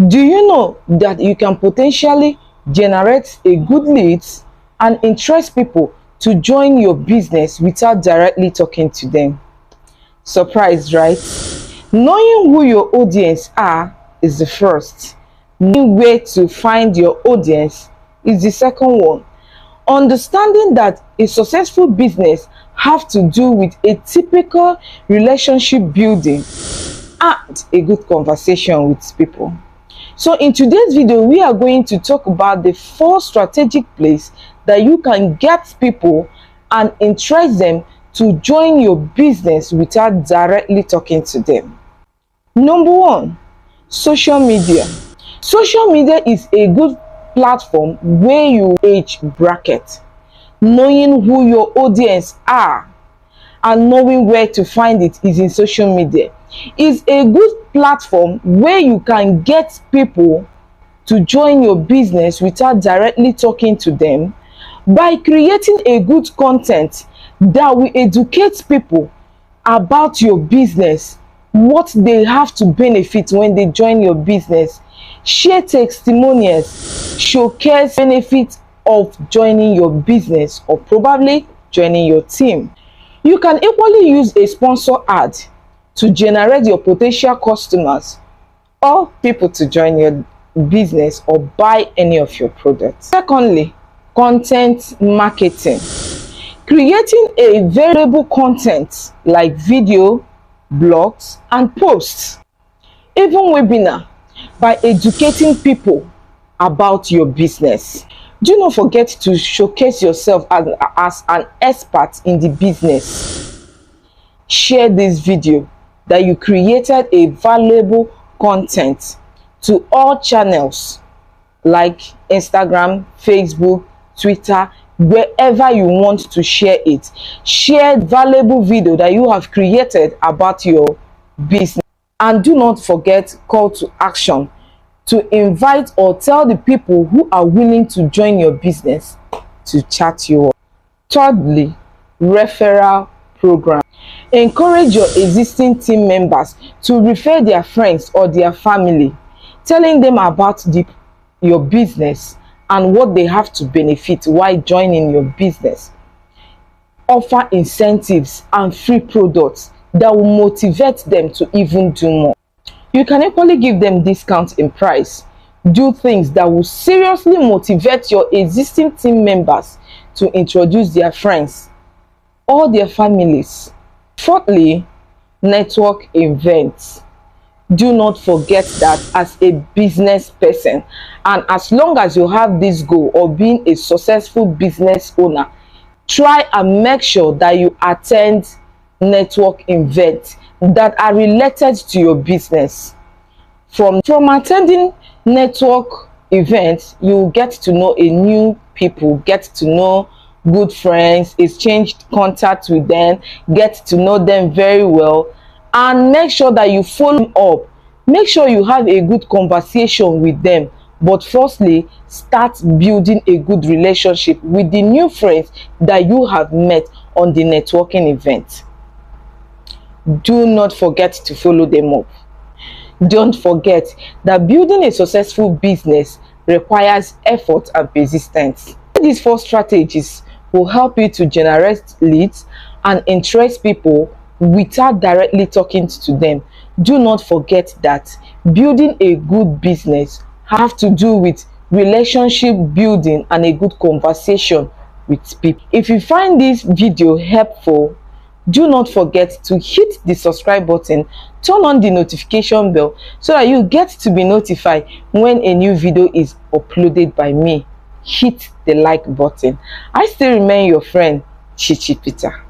Do you know that you can potentially generate a good leads and interest people to join your business without directly talking to them? Surprised, right? Knowing who your audience are is the first. Knowing where to find your audience is the second one. Understanding that a successful business have to do with a typical relationship building and a good conversation with people. So in today's video, we are going to talk about the 4 strategic places that you can get people and interest them to join your business without directly talking to them. Number 1, social media. Social media is a good platform where you age bracket. Knowing who your audience are and knowing where to find it is in social media. Is a good platform where you can get people to join your business without directly talking to them by creating a good content that will educate people about your business, what they have to benefit when they join your business, share testimonials, showcase benefits of joining your business or probably joining your team. You can equally use a sponsor ad to generate your potential customers or people to join your business or buy any of your products. Secondly, content marketing. Creating a valuable content like video, blogs, and posts, even webinar, by educating people about your business. Do not forget to showcase yourself as an expert in the business. Share this video that you created a valuable content to all channels like Instagram, Facebook, Twitter, wherever you want to share it. Share valuable video that you have created about your business. And do not forget call to action to invite or tell the people who are willing to join your business to chat you up. Thirdly, referral program. Encourage your existing team members to refer their friends or their family, telling them about your business and what they have to benefit while joining your business. Offer incentives and free products that will motivate them to even do more. You can equally give them discounts in price. Do things that will seriously motivate your existing team members to introduce their friends or their families. Fourthly, network events. Do not forget that as a business person, and as long as you have this goal of being a successful business owner, try and make sure that you attend network events that are related to your business. From attending network events, you get to know a new people, get to know good friends, exchange contact with them, get to know them very well, and make sure that you follow up. Make sure you have a good conversation with them. But firstly, start building a good relationship with the new friends that you have met on the networking event. Do not forget to follow them up. Don't forget that building a successful business requires effort and persistence. These 4 strategies will help you to generate leads and interest people without directly talking to them. Do not forget that building a good business have to do with relationship building and a good conversation with people. If you find this video helpful, do not forget to hit the subscribe button, turn on the notification bell so that you get to be notified when a new video is uploaded by me. Hit the like button. I still remain your friend, Chichi Peter.